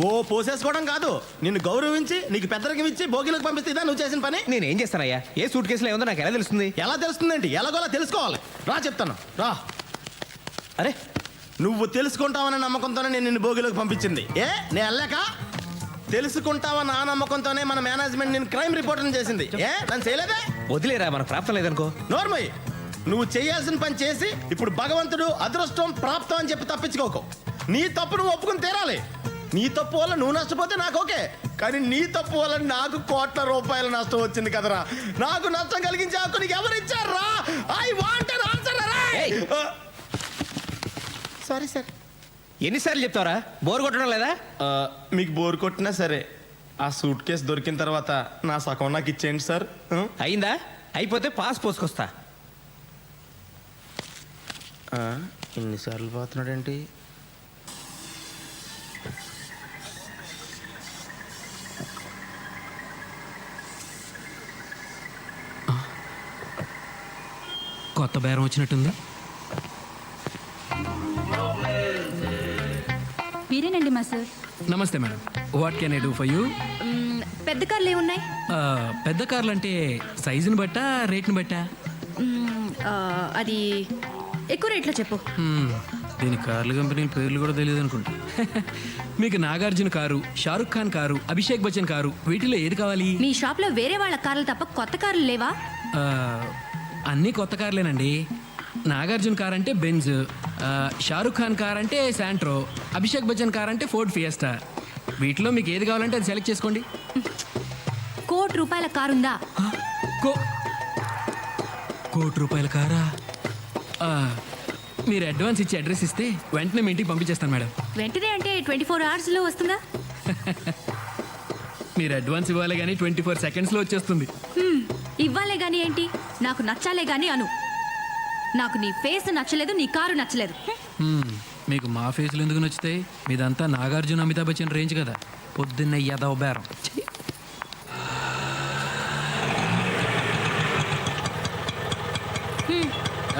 ఓ పోసేసుకోవడం కాదు, నిన్ను గౌరవించి నీకు పెద్దరికం ఇచ్చి భోగిలకు పంపిస్తే ఇదా నువ్వు చేసిన పని? నేనేం చేస్తానయ్యా? ఏ సూట్ కేసులో ఏముందో నాకు ఎలా తెలుస్తుంది? ఎలా తెలుస్తుందేంటి? ఎలాగోలా తెలుసుకోవాలి. రా చెప్తాను, రా. అరే, నువ్వు తెలుసుకుంటావన్న నమ్మకంతోనే నేను నిన్ను భోగిలోకి పంపించింది. నేను వెళ్ళాక తెలుసుకుంటావన్న ఆ నమ్మకంతోనే మన మేనేజ్మెంట్ నేను క్రైమ్ రిపోర్టర్ చేసింది. దాన్ని చేయలేదే? వదిలేరా, మనకు ప్రాప్తం లేదనుకో. నోర్మయ్య, నువ్వు చేయాల్సిన పని చేసి ఇప్పుడు భగవంతుడు అదృష్టం ప్రాప్తం అని చెప్పి తప్పించుకోకు. నీ తప్పు నువ్వు ఒప్పుకుని తీరాలి. నీ తప్పు వల్ల నువ్వు నష్టపోతే నాకు ఓకే, కానీ నీ తప్పు వల్ల నాకు కోట్ల రూపాయల నష్టం వచ్చింది కదరా. నాకు నష్టం కలిగించే హక్కు నీకు ఎవరు ఇచ్చారా? I want an answer. Sorry sir. ఎన్నిసార్లు చెప్తావరా? బోర్ కొట్టడం లేదా? మీకు బోర్ కొట్టినా సరే ఆ సూట్ కేసు దొరికిన తర్వాత నా సగం నాకు ఇచ్చేయండి సార్. అయిందా? అయిపోతే పాస్ పోసుకొస్తా. ఎన్నిసార్లు పోతున్నాడేంటి? కొత్త బేరం వచ్చినట్టుంది. మీరేనండి మా సార్. నమస్తే madam, what can I do for you? పెద్ద కార్లు ఏమున్నాయి? పెద్ద కార్లు అంటే సైజుని బట్టా రేట్ని బట్టా? అది ఎక్కువ రేట్లో చెప్పు. దీని కార్ల కంపెనీ పేర్లు కూడా తెలియదు అనుకుంటా. మీకు Nagarjuna car, Shahrukh Khan car, Abhishek Bachchan car, వీటిలో ఏది కావాలి? మీ షాప్లో వేరే వాళ్ళ కార్లు తప్ప కొత్త కార్లు లేవా? అన్నీ కొత్త కార్లేనండి. నాగార్జున కార్ అంటే బెంజ్, షారుఖ్ ఖాన్ కార్ అంటే శాంట్రో, అభిషేక్ బచ్చన్ కార్ అంటే ఫోర్డ్ ఫియస్టా. వీటిలో మీకు ఏది కావాలంటే అది సెలెక్ట్ చేసుకోండి. ₹1,00,00,000 కారుందా? ₹1,00,00,000 కారా? మీరు అడ్వాన్స్ ఇచ్చి అడ్రస్ ఇస్తే వెంటనే మీ ఇంటికి పంపించేస్తాను మేడం. వెంటనే అంటే 24 అవర్స్లో వస్తుందా? మీరు అడ్వాన్స్ ఇవ్వాలి కానీ 24 సెకండ్స్లో వచ్చేస్తుంది. ఇవ్వాలే గానీ ఏంటి, నాకు నచ్చాలే గానీ అను. నాకు నీ ఫేస్ నచ్చలేదు, నీ కారు నచ్చలేదు. మీకు మా ఫేస్లు ఎందుకు నచ్చుతాయి? మీదంతా నాగార్జున అమితాబ్ బచ్చన్ రేంజ్ కదా. పొద్దున్న యాదవ బేరం.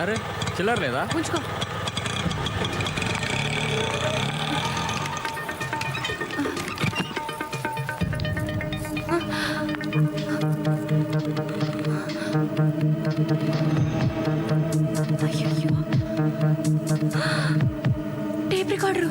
అరే చిల్లర లేదా? ఉంచుకో. Tape recorder.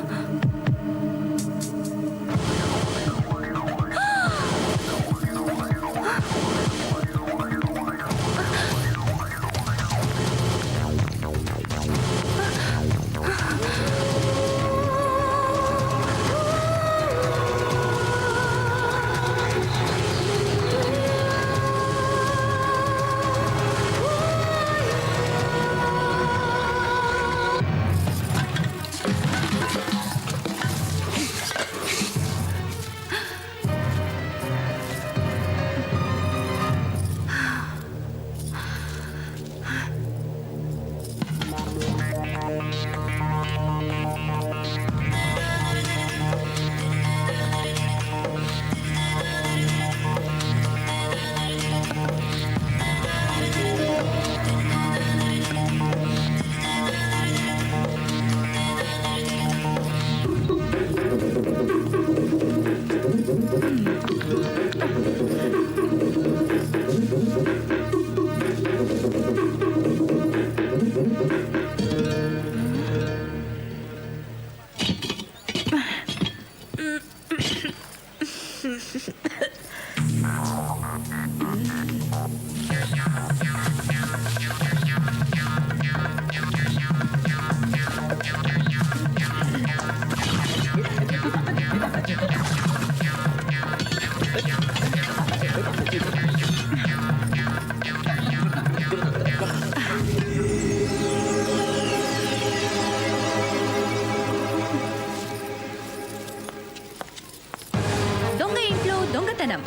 దొంగతనం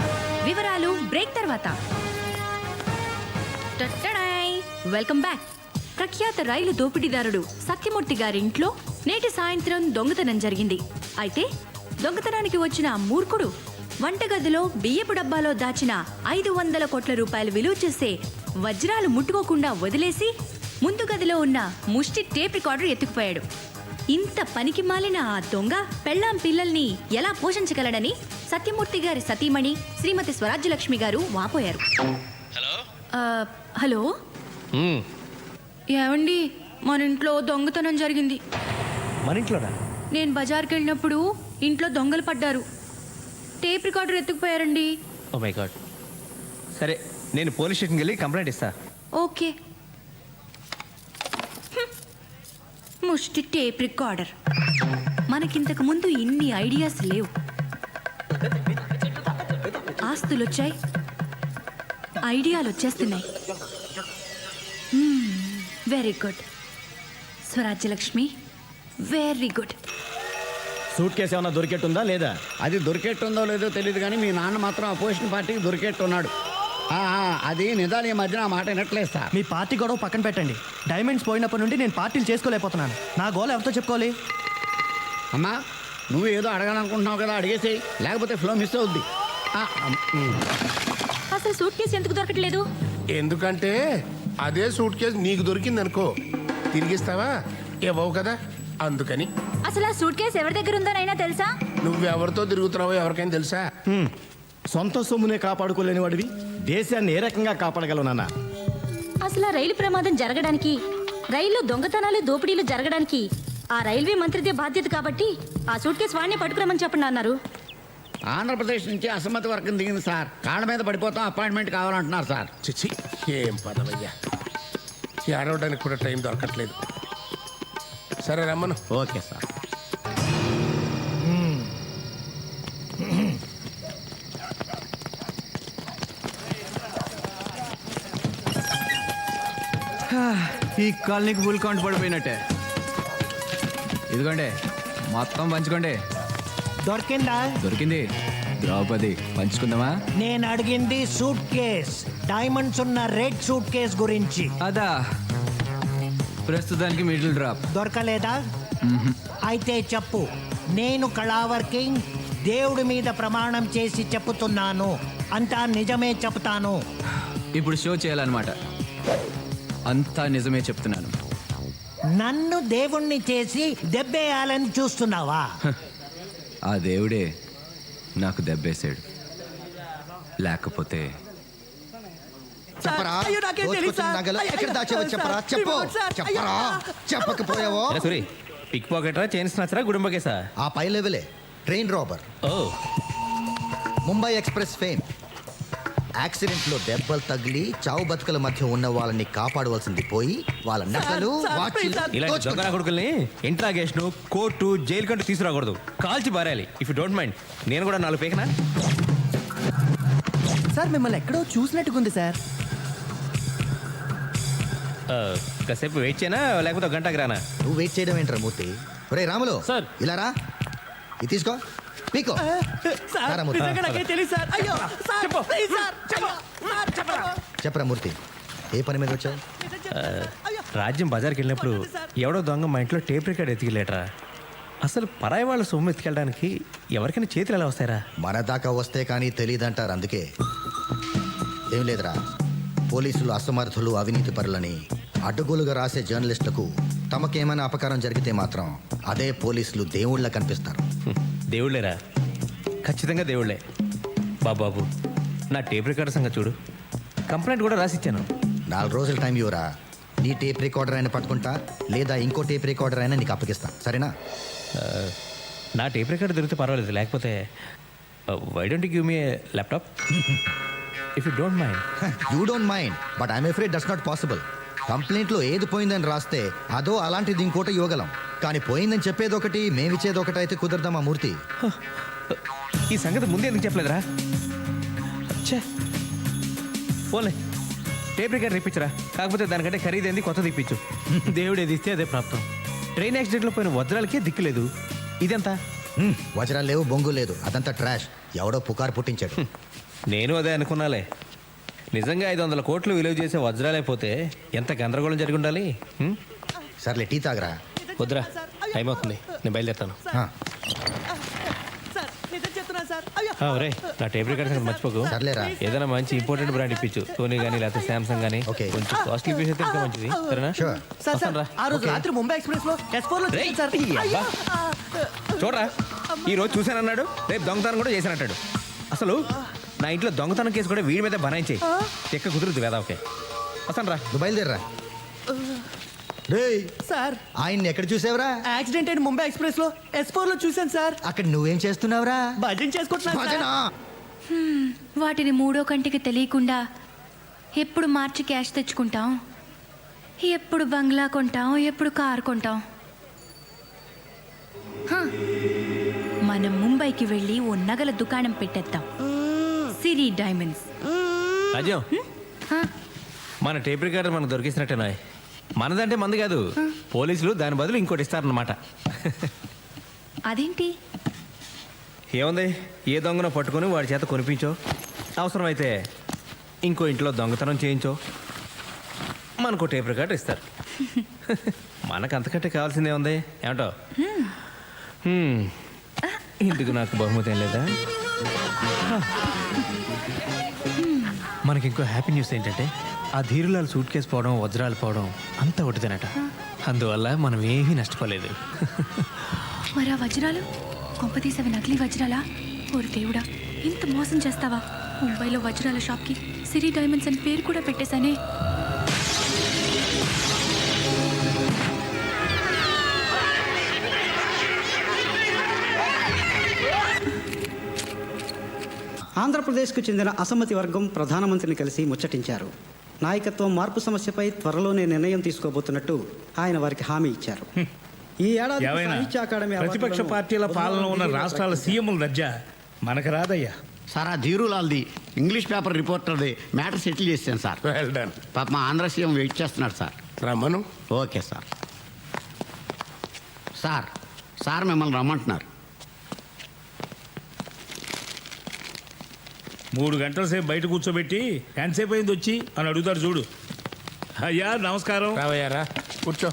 వివరాలు బ్రేక్ తర్వాత. Welcome back. ప్రఖ్యాత రైలు దోపిడీదారుడు సత్యమూర్తి గారి ఇంట్లో నేటి సాయంత్రం దొంగతనం జరిగింది. అయితే దొంగతనానికి వచ్చిన మూర్ఖుడు వంటగదిలో బియ్యపు డబ్బాలో దాచిన 500 కోట్ల రూపాయలు విలువ చేసే వజ్రాలు ముట్టుకోకుండా వదిలేసి ముందు గదిలో ఉన్న ముష్టి టేప్ రికార్డర్ ఎత్తుకుపోయాడు. ఇంత పనికి మాలిన ఆ దొంగ పెళ్ళాం పిల్లల్ని ఎలా పోషించగలడని సత్యమూర్తి గారి సతీమణి శ్రీమతి స్వరాజ్యలక్ష్మి గారు వాపోయారు. హలో ఏమండి, మన ఇంట్లో దొంగతనం జరిగింది. మన ఇంట్లోనా? నేను బజార్కి వెళ్ళినప్పుడు ఇంట్లో దొంగలు పడ్డారు. టేప్ రికార్డర్ ఎత్తుకుపోయారండి. Oh my god. సరే, నేను పోలీస్ స్టేషన్కి వెళ్ళి కంప్లైంట్ ఇస్తా. ఓకే. ముష్టి టేప్ రికార్డర్. మనకింతకు ముందు ఇన్ని ఐడియాస్ లేవు. ఆస్తులు వచ్చాయి, ఐడియాలు వచ్చేస్తున్నాయి. Very good Swarajyalakshmi, very good. Suit case ఏమన్నా దొరికెట్టుందా లేదా? అది దొరికెట్టుందో లేదో తెలియదు కానీ మీ నాన్న మాత్రం అపోజిషన్ పార్టీకి దొరికెట్టున్నాడు. అది నిజాలు ఈ మధ్యన ఆ మాట వినట్లేదు సార్. మీ పార్టీ గొడవ పక్కన పెట్టండి. డైమండ్స్ పోయినప్పటి నుండి నేను పార్టీలు చేసుకోలేకపోతున్నాను. నా గోల్ ఎవరితో చెప్పుకోవాలి? అమ్మా, నువ్వు ఏదో అడగాలనుకుంటున్నావు కదా, అడిగేసి, లేకపోతే ఫ్లో మిస్ అవుద్ది. అసలు సూట్ కేసు ఎందుకు దొరకట్లేదు? ఎందుకంటే అదే సూట్ కేసు నీకు దొరికింది అనుకో, తిరిగిస్తావా? ఇవ్వవు కదా, అందుకని. అసలు ఆ సూట్ కేసు ఎవరి దగ్గర ఉందోనైనా తెలుసా? నువ్వెవరితో తిరుగుతున్నావో ఎవరికైనా తెలుసా? సొంత సొమ్మునే కాపాడుకోలేని వాడివి దేశాన్ని ఏ రకంగా కాపాడగలవు నాన్న? అసలు ఆ రైలు ప్రమాదం జరగడానికి, రైల్లో దొంగతనాలు దోపిడీలు జరగడానికి ఆ రైల్వే మంత్రిదే బాధ్యత కాబట్టి ఆ సూట్ కేసు వాడిని పట్టుకురమని చెప్పండి అన్నారు. ఆంధ్రప్రదేశ్ నుంచి అసమ్మతి వర్గం దిగింది సార్. కాళ్ళ మీద పడిపోతాం, అపాయింట్మెంట్ కావాలంటున్నారు సార్. చిచ్చి, ఏం పదవయ్యా, ఏడవడానికి కూడా టైం దొరకట్లేదు. సరే రమ్మను. Okay sir. ఈ కాలనీకి ఫుల్ కౌంట్ పడిపోయినట్టే. ఇదిగోండి, మొత్తం పంచుకోండి. దొరికిందా? దొరికింది. ద్రౌపది, పంచుకుందామా? నేను అడిగింది సూట్ కేస్, డైమండ్స్ ఉన్న రెడ్ సూట్ కేస్ గురించి. అదా, ప్రస్తుతానికి మిడిల్ డ్రాప్. దొరకలేదా? అయితే చెప్పు. నేను కళావర్ కింగ్ దేవుడి మీద ప్రమాణం చేసి చెప్పుతున్నాను, అంతా నిజమే చెప్తాను. ఇప్పుడు షో చేయాలన్నమాట. అంతా నిజమే చెప్తున్నాను. నన్ను దేవుణ్ణి చేసి దెబ్బేయాలని చూస్తున్నావా? ఆ దేవుడే నాకు దెబ్బేశాడు. లేకపోతే చెప్పరా, దోచుకొచ్చిన నగలు ఎక్కడ దాచావో చెప్పరా, చెప్పు. చెప్పరా, చెప్పకపోయావో. సూరి, పిక్ పాకెటరా, చైన్ స్నాచరా, గుడుంబకేసా? ఆ పై లెవెలే train robber. Oh, Mumbai express fame. Accident లో దెబ్బలు తగిలి చావు బతుకుల మధ్య ఉన్న వాళ్ళని కాపాడవలసింది పోయి వాళ్ళ నగలు వాచీలు ఇలాంటి దొంగ దోచుకున్నారు. కొడుకుల్ని ఇంట్రాగేషన్, కోర్టు, జైలు కంటూ తీసుకురాకూడదు. కాల్చి పారేయాలి. ఇఫ్ యూ డోంట్ మైండ్, నేను కూడా 4 పేకనా? సార్, మిమ్మల్ని ఎక్కడో చూసినట్టుకుంది సార్. కాసేపు వెయిట్ చేయనా, లేకపోతే 1 గంటకు రానా? నువ్వు వెయిట్ చేయడం ఏంట్రా మూర్తి? ఒరే రాములు, సార్. ఇలా రా, ఇది తీసుకో, పీకో. రారా మూర్తి. చెప్పరా మూర్తి, ఏ పని మీద వచ్చావు? రాజ్యం బజార్కి వెళ్ళినప్పుడు ఎవడో దొంగ మా ఇంట్లో టేప్ రికార్డ్ ఎత్తికెళ్ళేట్రా. అసలు పరాయి వాళ్ళ సొమ్ము ఎత్తుకెళ్ళడానికి ఎవరికైనా చేతులు ఎలా వస్తాయరా? మన దాకా వస్తే కానీ తెలియదంటారు. అందుకే ఏం లేదురా, పోలీసులు అసమర్థులు, అవినీతి పరులని అడ్డగోలుగా రాసే జర్నలిస్టులకు తమకేమైనా అపకారం జరిగితే మాత్రం అదే పోలీసులు దేవుళ్ళ కనిపిస్తారు. దేవుళ్ళేరా, ఖచ్చితంగా దేవుళ్ళే. బాబాబు, నా టేప్ రికార్డర్ సంగతి చూడు. కంప్లైంట్ కూడా రాసిచ్చాను. 4 రోజుల టైం ఇవ్వరా, నీ టేప్ రికార్డర్ అయినా పట్టుకుంటా, లేదా ఇంకో టేప్ రికార్డర్ అయినా నీకు అప్పగిస్తా, సరేనా? నా టేప్ రికార్డర్ దొరికితే పర్వాలేదు, లేకపోతే why don't give me laptop if you don't mind. You don't mind, but I'm afraid that's not possible. కంప్లైంట్లో ఏది పోయిందని రాస్తే అదో అలాంటిది ఇంకోటి ఇవ్వగలం, కానీ పోయిందని చెప్పేది ఒకటి, మేమిచ్చేది ఒకటి అయితే కుదరదామా మూర్తి? ఈ సంగతి ముందే ఎందుకు చెప్పలేదురా? ఛే, పోలే, టేప్ రికార్డర్ ఇప్పించరా. కాకపోతే దానికంటే ఖరీదైంది కొత్తది ఇప్పించు. దేవుడు ఏది ఇస్తే అదే ప్రాప్తం. ట్రైన్ యాక్సిడెంట్లో పోయిన వజ్రాలకే దిక్కులేదు, ఇదంతా. వజ్రాలు లేవు, బొంగు లేదు, అదంతా ట్రాష్. ఎవడో పుకారు పుట్టించాడు. నేను అదే అనుకున్నాలే. నిజంగా 500 కోట్లు విలువ చేసే వజ్రాలే పోతే ఎంత గందరగోళం జరిగి ఉండాలి. సర్లే, టీ తాగరా. వద్దురా, టైం అవుతుంది, నేను బయలుదేరుతాను. ఆ. సార్, నిజం ఒరే నా టేప్ రికార్డ్ సంగతి మర్చిపోకు. సర్లేరా. ఏదైనా మంచి ఇంపార్టెంట్ బ్రాండ్ ఇప్పించు, సోనీ కానీ లేకపోతే సామ్సంగ్ కానీ. ఓకే. కొంచెం కాస్ట్లీ పీస్ అయితే ఇంకా మంచిది, సరేనా? షూర్. వస్తాను రా. ఆ రోజు రాత్రి ముంబై ఎక్స్ప్రెస్ లో S4 లో రేయ్, సార్ ఈ అబ్బా. చూడరా, ఈ రోజు చూశానన్నాడు, రేపు దొంగతనం కూడా చేశానంటాడు. అసలు నా ఇంట్లో దొంగతనం కేసు కూడా వీడి మీద బనాయించేయి. చెక్క కుదురుద్ది వేదా. ఓకే, వస్తాను రా. నువ్వు బయలుదేరరా. రేయ్, సార్ ఆయన్ని ఎక్కడ చూసావురా? యాక్సిడెంట్ అయిన ముంబై ఎక్స్ప్రెస్ లో S4 లో చూశాను సార్. అక్కడ నువ్వేం చేస్తున్నావురా? భజన చేసుకుంటున్నాను సార్. భజనా? వాటిని మూడో కంటికి తెలియకుండా ఎప్పుడు మార్చి క్యాష్ తెచ్చుకుంటాం, ఎప్పుడు బంగ్లా కొంటాం, ఎప్పుడు కారు కొంటాం. హ, మనం ముంబైకి వెళ్ళి ఓ నగల దుకాణం పెట్టేద్దాం, సిరి డైమండ్స్. రాజ్యం, హ, మన టేప్ రికార్డర్ మనకు దొరికిసినట్టేనా? మనదంటే మంది కాదు, పోలీసులు దాని బదులు ఇంకోటి ఇస్తారన్నమాట. అదేంటి? ఏముంది, ఏ దొంగను పట్టుకొని వాడి చేత కొనిపించో, అవసరమైతే ఇంకో ఇంట్లో దొంగతనం చేయించో, మనకు టేప్ రికార్డర్ ఇస్తారు. మనకు అంతకంటే కావాల్సిందే ఉంది. ఏమంటో? ఇందుకు నాకు బహుమతి ఏం లేదా? మనకి ఇంకో హ్యాపీ న్యూస్ ఏంటంటే, ఆ ధీరులాల్ సూట్ కేసు పోవడం, వజ్రాలు పోవడం అంతా ఒకటిదేనట. అందువల్ల మనం ఏమీ నష్టపోలేదు. మరి ఆ వజ్రాలు కొంపతీసవి నకిలీ వజ్రాలా? ఓరి దేవుడా, ఇంత మోసం చేస్తావా? ముంబైలో వజ్రాల షాప్కి సిరి డైమండ్స్ అని పేరు కూడా పెట్టేశానే. ఆంధ్రప్రదేశ్కు చెందిన అసమ్మతి వర్గం ప్రధానమంత్రిని కలిసి ముచ్చటించారు. నాయకత్వం మార్పు సమస్యపై త్వరలోనే నిర్ణయం తీసుకోబోతున్నట్టు ఆయన వారికి హామీ ఇచ్చారు. ఈ ఏడాది సాహిత్య అకాడమీ ప్రతిపక్ష పార్టీల పాలన ఉన్న రాష్ట్రాల సీఎంల దర్జా మనకు రాదయ్యా. సార్ ఆ ధీరులాల్ది ఇంగ్లీష్ పేపర్ రిపోర్టర్ది మ్యాటర్ సెటిల్ చేశాను సార్. Well done. పాప మా ఆంధ్ర సీఎం వెయిట్ చేస్తున్నాడు సార్. రమ్మను. Okay sir. సార్ సార్ మిమ్మల్ని రమ్మంటున్నారు. 3 గంటల సేపు బయట కూర్చోబెట్టి ఎంతసేపు అయింది వచ్చి అని అడుగుతారు చూడు. అయ్యా నమస్కారం. రావయ్యారా, కూర్చో.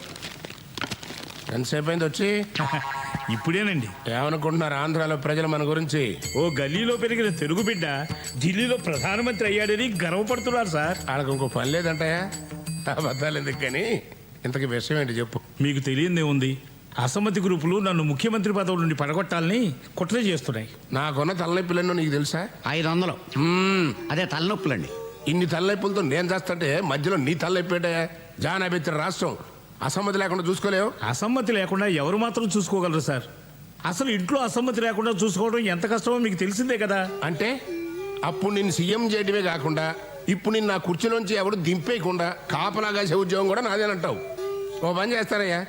ఎంతసేపు అయింది వచ్చి? ఇప్పుడేనండి. ఏమనుకుంటున్నారు ఆంధ్రాలో ప్రజలు మన గురించి? ఓ గల్లీలో పెరిగిన తెలుగు బిడ్డ ఢిల్లీలో ప్రధానమంత్రి అయ్యాడని గర్వపడుతున్నారు సార్. వాళ్ళకి ఇంకో పని లేదంటాయా? అబద్ధాలు ఎందుకు కానీ ఇంతకీ విషయం ఏంటి చెప్పు. మీకు తెలియదే ఉంది, అసమ్మతి గ్రూపులు నన్ను ముఖ్యమంత్రి పదవి నుండి పడగొట్టాలని కుట్ర చేస్తున్నాయి. నాకున్న తలనొప్పులన్నో నీకు తెలుసా? 500. అదే తలనొప్పులండి. ఇన్ని తలనొప్పులతో నేను చేస్తుంటే మధ్యలో నీ తలనొప్పేటయా? జానాబెత్తిన రాష్ట్రం అసమ్మతి లేకుండా చూసుకోలేవు. అసమ్మతి లేకుండా ఎవరు మాత్రం చూసుకోగలరు సార్? అసలు ఇంట్లో అసమ్మతి లేకుండా చూసుకోవడం ఎంత కష్టమో మీకు తెలిసిందే కదా. అంటే అప్పుడు నేను సీఎం చేయడమే కాకుండా ఇప్పుడు నేను నా కుర్చీలోంచి ఎవడు దింపేయకుండా కాపలా కాసే ఉద్యోగం కూడా నాదేనంటావు. ఓ పని చేస్తారయ్యా,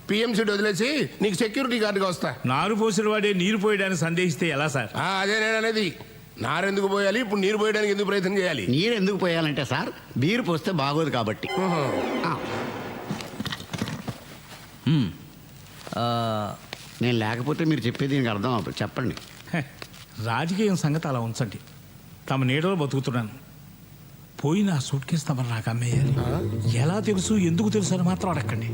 పిఎంసీ వదిలేసి నీకు సెక్యూరిటీ గార్డుగా వస్తా. నారు పోసిన వాడే నీరు పోయడానికి సందేహిస్తే ఎలా సార్? అదే నేను అనేది. నారెందుకు పోయాలి, ఇప్పుడు నీరు పోయడానికి ఎందుకు ప్రయత్నం చేయాలి? నీరు ఎందుకు పోయాలంటే సార్ బీరు పోస్తే బాగోదు కాబట్టి. నేను లేకపోతే మీరు చెప్పేది దీనికి అర్థం అవ్వదు. చెప్పండి. రాజకీయం సంగతి అలా ఉంచండి. తమ నీడలో బతుకుతున్నాను. పోయిన ఆ సూట్ కేసు తమరు నాకు అమ్మేయాలి. ఎలా తెలుసు, ఎందుకు తెలుసు అని మాత్రం అడగండి.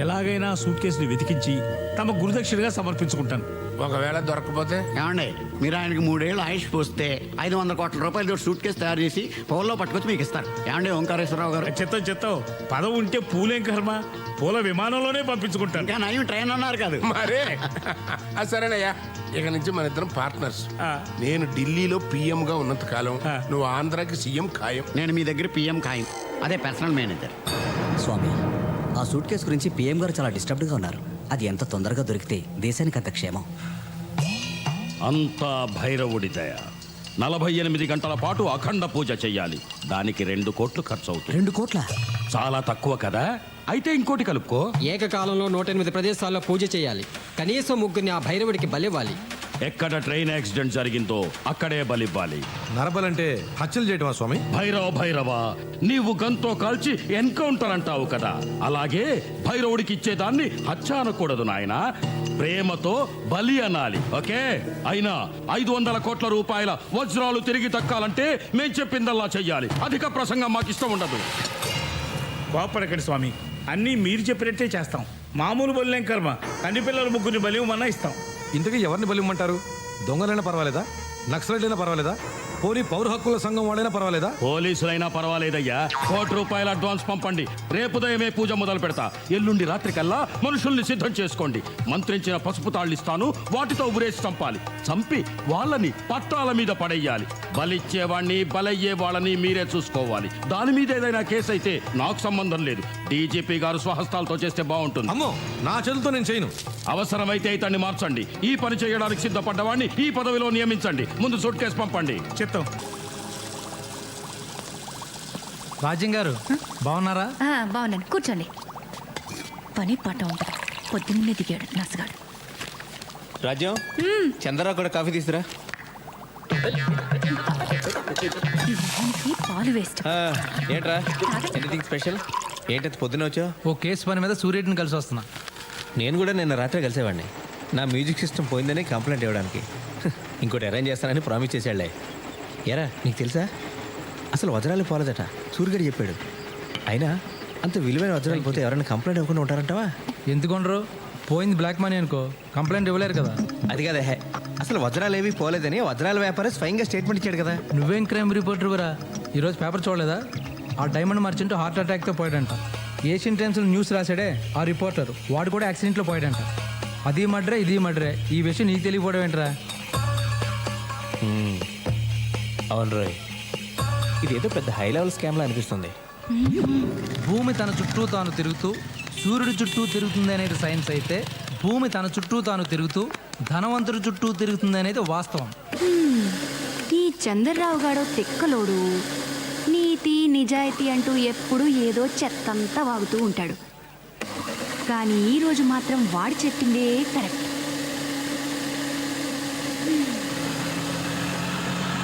ఎలాగైనా సూట్ కేసుని వెతికించి తమ గురుదక్షిణగా సమర్పించుకుంటాను. ఒకవేళ దొరకకపోతే? ఏమండి, మీరు ఆయనకి 3 ఏళ్ళు ఆయుష్ పోస్తే 500 కోట్ల రూపాయలతో సూట్ కేసు తయారు చేసి పౌల్లో పట్టుకొచ్చి మీకు ఇస్తారు. ఏమండి ఓంకారేశ్వరరావు గారు? చెత్తం పదవి ఉంటే పూలేం కర్మ, పూల విమానంలోనే పంపించుకుంటాను. ఇంకా నయం ట్రైన్ అన్నారు కాదు. మరే సరేనయ్యా, ఇక నుంచి మన ఇద్దరం పార్ట్నర్స్. నేను ఢిల్లీలో పిఎం గా ఉన్నంత కాలం నువ్వు ఆంధ్రాకి సీఎం ఖాయం. నేను మీ దగ్గర పిఎం ఖాయం, అదే పర్సనల్ మేనేజర్. స్వామి, ఆ సూట్ కేసు గురించి పిఎం గారు చాలా డిస్టర్బ్డ్గా ఉన్నారు. అది ఎంత తొందరగా దొరికితే దేశానికి అంత క్షేమం. అంతా భైరవుడి దయ. 48 గంటల పాటు అఖండ పూజ చెయ్యాలి. దానికి 2 కోట్లు ఖర్చు అవుతుంది. 2 కోట్ల? చాలా తక్కువ కదా, అయితే ఇంకోటి కలుపుకో. ఏకకాలంలో 108 ప్రదేశాల్లో పూజ చేయాలి. కనీసం 3 ఆ భైరవుడికి బలివ్వాలి. ఎక్కడ ట్రైన్ యాక్సిడెంట్ జరిగిందో అక్కడే బలివ్వాలి. నరబలంటే హత్యలు చేయటమా స్వామి? భైరవ నీవు గంతో కాల్చి ఎన్కౌంటర్ అంటావు కదా, అలాగే భైరవుడికి ఇచ్చేదాన్ని హత్య అనకూడదు నాయనా, ప్రేమతో బలి అనాలి. ఓకే? అయినా 500 కోట్ల రూపాయల వజ్రాలు తిరిగి దక్కాలంటే మేం చెప్పిందల్లా చెయ్యాలి. అధిక ప్రసంగం మాకు ఇష్టం ఉండదు. కోపడకండి స్వామి, అన్నీ మీరు చెప్పినట్టే చేస్తాం. మామూలు బలిలేం కర్మ, కన్ని పిల్లల 3 బలి ఇవ్వమన్నా ఇస్తాం. ఇంతకీ ఎవరిని బలిమ్మంటారు? దొంగలైనా పర్వాలేదా, నక్సలైట్ అయినా పర్వాలేదా, పోనీ పౌర హక్కుల సంఘం వాళ్ళైనా పర్వాలేదా? పోలీసులైనా పర్వాలేదయ్యా, ₹1 అడ్వాన్స్ పంపండి. రేపు ఉదయమే పూజ మొదలు పెడతా. ఎల్లుండి రాత్రికల్లా మనుషుల్ని సిద్ధం చేసుకోండి. మంత్రించిన పసుపు తాళ్ళు ఇస్తాను, వాటితో ఉరేసి చంపాలి. చంపి వాళ్ళని పట్టాల మీద పడేయాలి. బలిచ్చేవాణ్ణి బలయ్యే వాళ్ళని మీరే చూసుకోవాలి. దాని మీద ఏదైనా కేసు అయితే నాకు సంబంధం లేదు. డీజీపీ గారు స్వహస్తాలతో చేస్తే బాగుంటుంది. అమ్మో, నా చేతులతో నేను చేయను. అవసరమైతే ఇతన్ని మార్చండి. ఈ పని చేయడానికి సిద్ధపడ్డవాడిని ఈ పదవిలో నియమించండి. ముందు సూట్ కేసు పంపండి. చెప్తాం. రాజ్యం గారు బాగున్నారా? బాగున్నాను, కూర్చోండి. పని పాట ఉంటుంది. పొద్దున్నే దిగాడు నసగాడు. రాజ్యం, చంద్రరావు కూడా కాఫీ తీసురా. పాలు వేస్ట్. ఏంట్రా, ఎనీథింగ్ స్పెషల్? ఏంటది పొద్దున వచ్చావు? ఓ కేసు పని మీద సూర్యుడిని కలిసి వస్తున్నా. నేను కూడా నిన్న రాత్రి కలిసేవాడిని. నా మ్యూజిక్ సిస్టమ్ పోయిందని కంప్లైంట్ ఇవ్వడానికి. ఇంకోటి అరేంజ్ చేస్తానని ప్రామిస్ చేశాడులే. ఎరా, నీకు తెలుసా అసలు వజ్రాలు పోలేదట, సూర్యుడు చెప్పాడు. అయినా అంత విలువైన వజ్రాలు పోతే ఎవరైనా కంప్లైంట్ ఇవ్వకుండా ఉంటారంటావా? ఎందుకుండరు? పోయింది బ్లాక్ మనీ అనుకో, కంప్లైంట్ ఇవ్వలేరు కదా. అది కదా, అసలు వజ్రాలు ఏవి పోలేదని వజ్రాల వ్యాపారి స్వయంగా స్టేట్మెంట్ ఇచ్చాడు కదా. నువ్వేం క్రైమ్ రిపోర్టర్ వరా? ఈరోజు పేపర్ చూడలేదా? ఆ డైమండ్ మర్చెంట్ హార్ట్ అటాక్తో పోయాడంట. ఏషియన్ టైమ్స్లో న్యూస్ రాశాడే ఆ రిపోర్టర్, వాడు కూడా యాక్సిడెంట్లో పోయాడంట. అది మడ్రే ఇది మడ్రే, ఈ విషయం నీకు తెలియకపోవడం ఏంట్రా? అవును రోయ్, ఇది ఏదో పెద్ద హై లెవెల్ స్కామ్లా అనిపిస్తుంది. భూమి తన చుట్టూ తాను తిరుగుతూ సూర్యుడి చుట్టూ తిరుగుతుంది అనేది సైన్స్ అయితే, భూమి తన చుట్టూ తాను తిరుగుతూ ధనవంతుడి చుట్టూ తిరుగుతుంది అనేది వాస్తవం. ఈ చంద్రరావు గాడో తెక్కలోడు. నీతి నిజాయితీ అంటూ ఎప్పుడు ఏదో చెత్తంతా వాగుతూ ఉంటాడు. కానీ ఈరోజు మాత్రం వాడు చెప్పిందే కరెక్ట్.